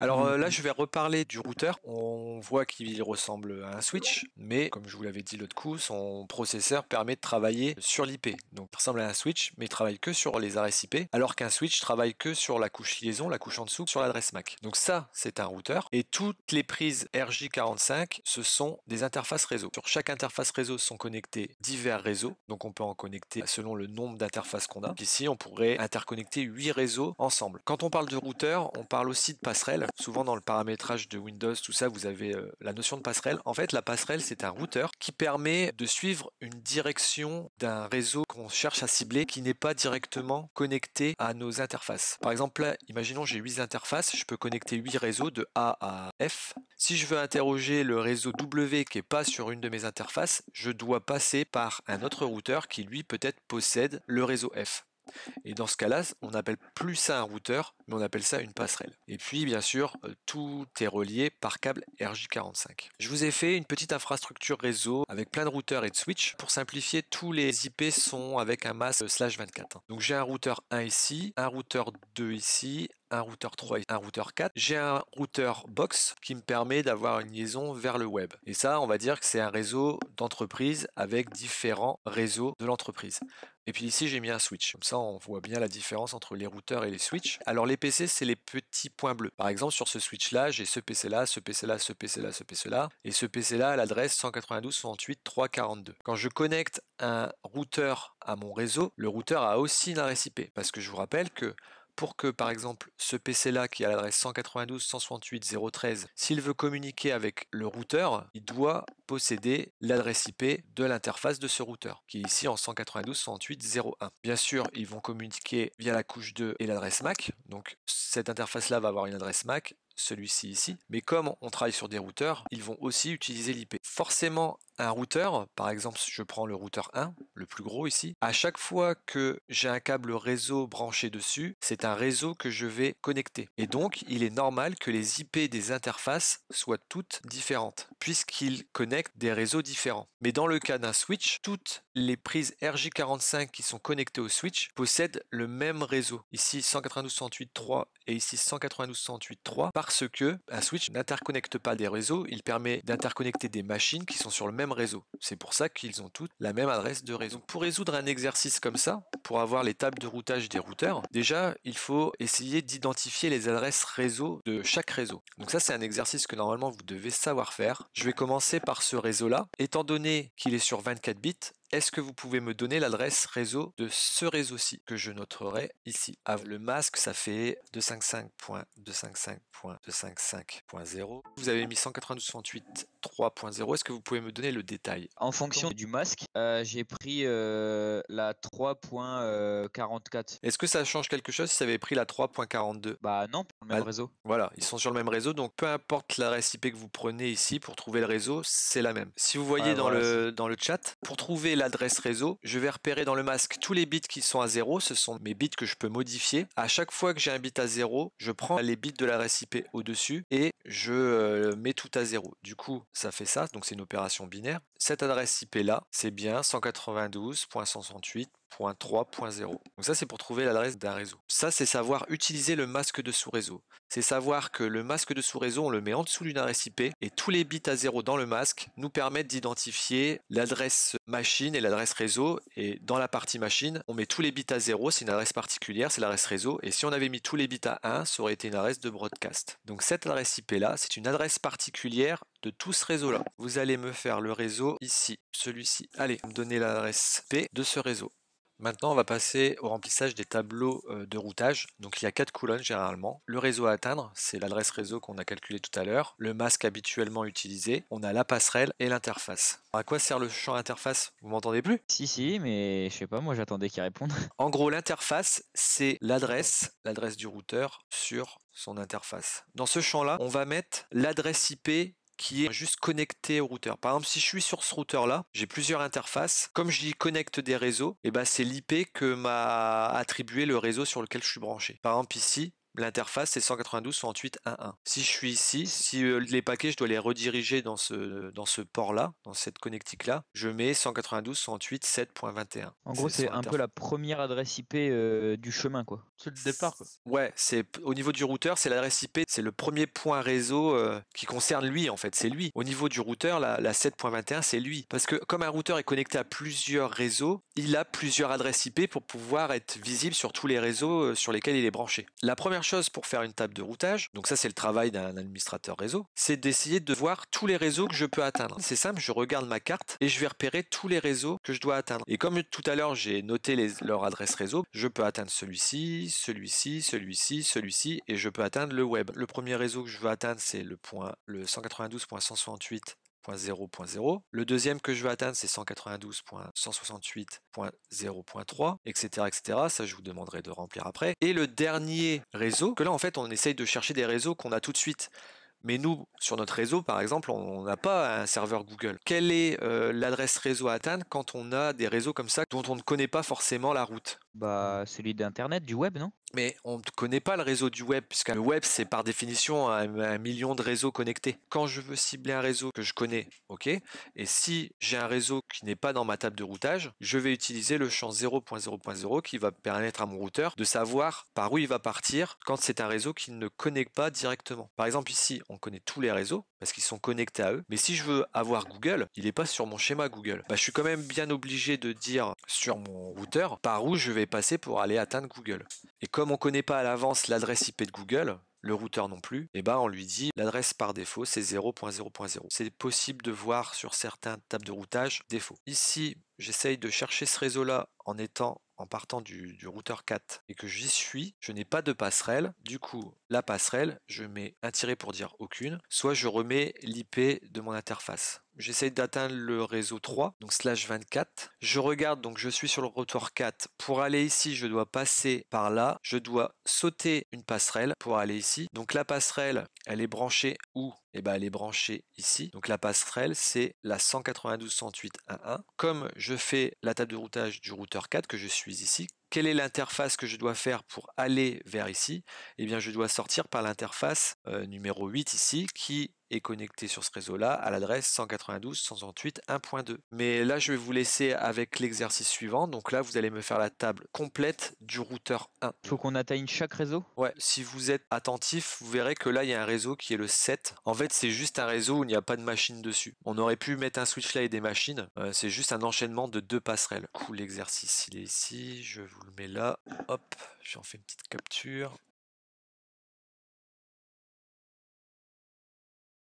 Alors là, Mhm. je vais reparler du routeur. On voit qu'il ressemble à un switch, mais comme je vous l'avais dit l'autre coup, son processeur permet de travailler sur l'IP. Donc il ressemble à un switch, mais il travaille que sur les adresses IP, alors qu'un switch travaille que sur la couche liaison, la couche en dessous, sur l'adresse MAC. Donc ça, c'est un routeur. Et toutes les prises RJ45, ce sont des interfaces réseau. Sur chaque interface réseau sont connectés divers réseaux. Donc on peut en connecter selon le nombre d'interfaces qu'on a. Ici, on pourrait interconnecter 8 réseaux ensemble. Quand on parle de routeur, on parle aussi de passerelle. Souvent dans le paramétrage de Windows, tout ça, vous avez la notion de passerelle. En fait, la passerelle, c'est un routeur qui permet de suivre une direction d'un réseau qu'on cherche à cibler qui n'est pas directement connecté à nos interfaces. Par exemple, là, imaginons j'ai 8 interfaces, je peux connecter 8 réseaux de A à F. Si je veux interroger le réseau W qui n'est pas sur une de mes interfaces, je dois passer par un autre routeur qui lui peut-être possède le réseau F. Et dans ce cas-là, on n'appelle plus ça un routeur, mais on appelle ça une passerelle. Et puis, bien sûr, tout est relié par câble RJ45. Je vous ai fait une petite infrastructure réseau avec plein de routeurs et de switches. Pour simplifier, tous les IP sont avec un masque /24. Donc j'ai un routeur 1 ici, un routeur 2 ici, un routeur 3 et un routeur 4. J'ai un routeur box qui me permet d'avoir une liaison vers le web. Et ça, on va dire que c'est un réseau d'entreprise avec différents réseaux de l'entreprise. Et puis ici, j'ai mis un switch. Comme ça, on voit bien la différence entre les routeurs et les switches. Alors les PC, c'est les petits points bleus. Par exemple, sur ce switch-là, j'ai ce PC-là, ce PC-là, ce PC-là, ce PC-là. Et ce PC-là a l'adresse 192.168.3.42. Quand je connecte un routeur à mon réseau, le routeur a aussi une adresse IP. Parce que je vous rappelle que pour que, par exemple, ce PC-là qui a l'adresse 192.168.0.13, s'il veut communiquer avec le routeur, il doit posséder l'adresse IP de l'interface de ce routeur, qui est ici en 192.168.0.1. Bien sûr, ils vont communiquer via la couche 2 et l'adresse MAC, donc cette interface-là va avoir une adresse MAC, celui-ci ici, mais comme on travaille sur des routeurs, ils vont aussi utiliser l'IP. Forcément, un routeur, par exemple, je prends le routeur 1, le plus gros ici, à chaque fois que j'ai un câble réseau branché dessus, c'est un réseau que je vais connecter. Et donc, il est normal que les IP des interfaces soient toutes différentes, puisqu'ils connectent des réseaux différents. Mais dans le cas d'un switch, toutes les prises RJ45 qui sont connectées au switch possèdent le même réseau. Ici 192.168.3 et ici 192.168.3 parce que un switch n'interconnecte pas des réseaux, il permet d'interconnecter des machines qui sont sur le même réseau. C'est pour ça qu'ils ont toutes la même adresse de réseau. Donc pour résoudre un exercice comme ça, pour avoir les tables de routage des routeurs, déjà il faut essayer d'identifier les adresses réseau de chaque réseau. Donc ça c'est un exercice que normalement vous devez savoir faire. Je vais commencer par ce réseau-là. Étant donné qu'il est sur 24 bits, est-ce que vous pouvez me donner l'adresse réseau de ce réseau-ci que je noterai ici? Le masque, ça fait 255.255.255.0. Vous avez mis 192.168.3.0. Est-ce que vous pouvez me donner le détail? En fonction du masque, j'ai pris la 3.44. Est-ce que ça change quelque chose si ça avait pris la 3.42? Bah non, pour le même réseau. Voilà, ils sont sur le même réseau, donc peu importe l'adresse IP que vous prenez ici pour trouver le réseau, c'est la même. Si vous voyez Ouais, dans voilà. le chat, pour trouver l'adresse réseau, je vais repérer dans le masque tous les bits qui sont à 0, ce sont mes bits que je peux modifier. À chaque fois que j'ai un bit à 0, je prends les bits de l'adresse IP au-dessus et je mets tout à 0. Du coup, ça fait ça, donc c'est une opération binaire. Cette adresse IP là, c'est bien 192.168.3.0. Donc ça c'est pour trouver l'adresse d'un réseau. Ça c'est savoir utiliser le masque de sous-réseau. C'est savoir que le masque de sous-réseau on le met en dessous d'une adresse IP et tous les bits à 0 dans le masque nous permettent d'identifier l'adresse machine et l'adresse réseau, et dans la partie machine on met tous les bits à 0, c'est une adresse particulière, c'est l'adresse réseau, et si on avait mis tous les bits à 1 ça aurait été une adresse de broadcast. Donc cette adresse IP là c'est une adresse particulière de tout ce réseau là. Vous allez me faire le réseau ici, celui-ci. Allez, me donner l'adresse IP de ce réseau. Maintenant, on va passer au remplissage des tableaux de routage. Donc il y a 4 colonnes généralement. Le réseau à atteindre, c'est l'adresse réseau qu'on a calculé tout à l'heure. Le masque habituellement utilisé. On a la passerelle et l'interface. À quoi sert le champ interface? Vous m'entendez plus? Si, mais je sais pas, moi j'attendais qu'il réponde. En gros, l'interface, c'est l'adresse du routeur sur son interface. Dans ce champ-là, on va mettre l'adresse IP qui est juste connecté au routeur. Par exemple, si je suis sur ce routeur-là, j'ai plusieurs interfaces. Comme j'y connecte des réseaux, et ben c'est l'IP que m'a attribué le réseau sur lequel je suis branché. Par exemple, ici, l'interface c'est 192.168.1.1. Si je suis ici, si les paquets je dois les rediriger dans ce port-là, dans cette connectique-là, je mets 192.168.7.21. En gros, c'est sur un peu la première adresse IP du chemin, quoi. C'est le départ, quoi. Ouais, c'est au niveau du routeur, c'est l'adresse IP, c'est le premier point réseau qui concerne lui en fait, c'est lui. Au niveau du routeur, la 7.21, c'est lui. Parce que comme un routeur est connecté à plusieurs réseaux, il a plusieurs adresses IP pour pouvoir être visible sur tous les réseaux sur lesquels il est branché. La première chose pour faire une table de routage, donc ça c'est le travail d'un administrateur réseau, c'est d'essayer de voir tous les réseaux que je peux atteindre. C'est simple, je regarde ma carte et je vais repérer tous les réseaux que je dois atteindre. Et comme tout à l'heure j'ai noté leur adresse réseau, je peux atteindre celui-ci, celui-ci, celui-ci, celui-ci, et je peux atteindre le web. Le premier réseau que je veux atteindre, c'est le 192.168.0.0. Le deuxième que je veux atteindre, c'est 192.168.0.3, etc., etc. Ça, je vous demanderai de remplir après. Et le dernier réseau, que là, en fait, on essaye de chercher des réseaux qu'on a tout de suite. Mais nous, sur notre réseau, par exemple, on n'a pas un serveur Google. Quelle est l'adresse réseau à atteindre quand on a des réseaux comme ça dont on ne connaît pas forcément la route? Bah, celui d'Internet, du web, non? Mais on ne connaît pas le réseau du web, puisque le web, c'est par définition un million de réseaux connectés. Quand je veux cibler un réseau que je connais, ok, et si j'ai un réseau qui n'est pas dans ma table de routage, je vais utiliser le champ 0.0.0 qui va permettre à mon routeur de savoir par où il va partir quand c'est un réseau qui ne connecte pas directement. Par exemple, ici, on connaît tous les réseaux parce qu'ils sont connectés à eux, mais si je veux avoir Google, il n'est pas sur mon schéma Google. Bah, je suis quand même bien obligé de dire sur mon routeur par où je vais passer pour aller atteindre Google. Et comme on ne connaît pas à l'avance l'adresse IP de Google, le routeur non plus, et ben on lui dit l'adresse par défaut c'est 0.0.0. C'est possible de voir sur certaines tables de routage défaut. Ici, j'essaye de chercher ce réseau-là en partant du routeur 4 et que j'y suis, je n'ai pas de passerelle. Du coup, la passerelle, je mets un tiret pour dire aucune, soit je remets l'IP de mon interface. J'essaye d'atteindre le réseau 3, donc /24. Je regarde, donc je suis sur le routeur 4. Pour aller ici, je dois passer par là. Je dois sauter une passerelle pour aller ici. Donc la passerelle, elle est branchée où? Eh ben, elle est branchée ici. Donc la passerelle, c'est la 192.168.1.1. Comme je fais la table de routage du routeur 4 que je suis ici, quelle est l'interface que je dois faire pour aller vers ici? Eh bien, je dois sortir par l'interface numéro 8 ici, qui est connectée sur ce réseau-là à l'adresse 192.168.1.2. Mais là, je vais vous laisser avec l'exercice suivant. Donc là, vous allez me faire la table complète du routeur 1. Il faut qu'on atteigne chaque réseau? Ouais, si vous êtes attentif, vous verrez que là, il y a un réseau qui est le 7. En fait, c'est juste un réseau où il n'y a pas de machine dessus. On aurait pu mettre un switch là et des machines. C'est juste un enchaînement de deux passerelles. Du coup, l'exercice, il est ici. Je vous le mets là. Hop, j'en fais une petite capture.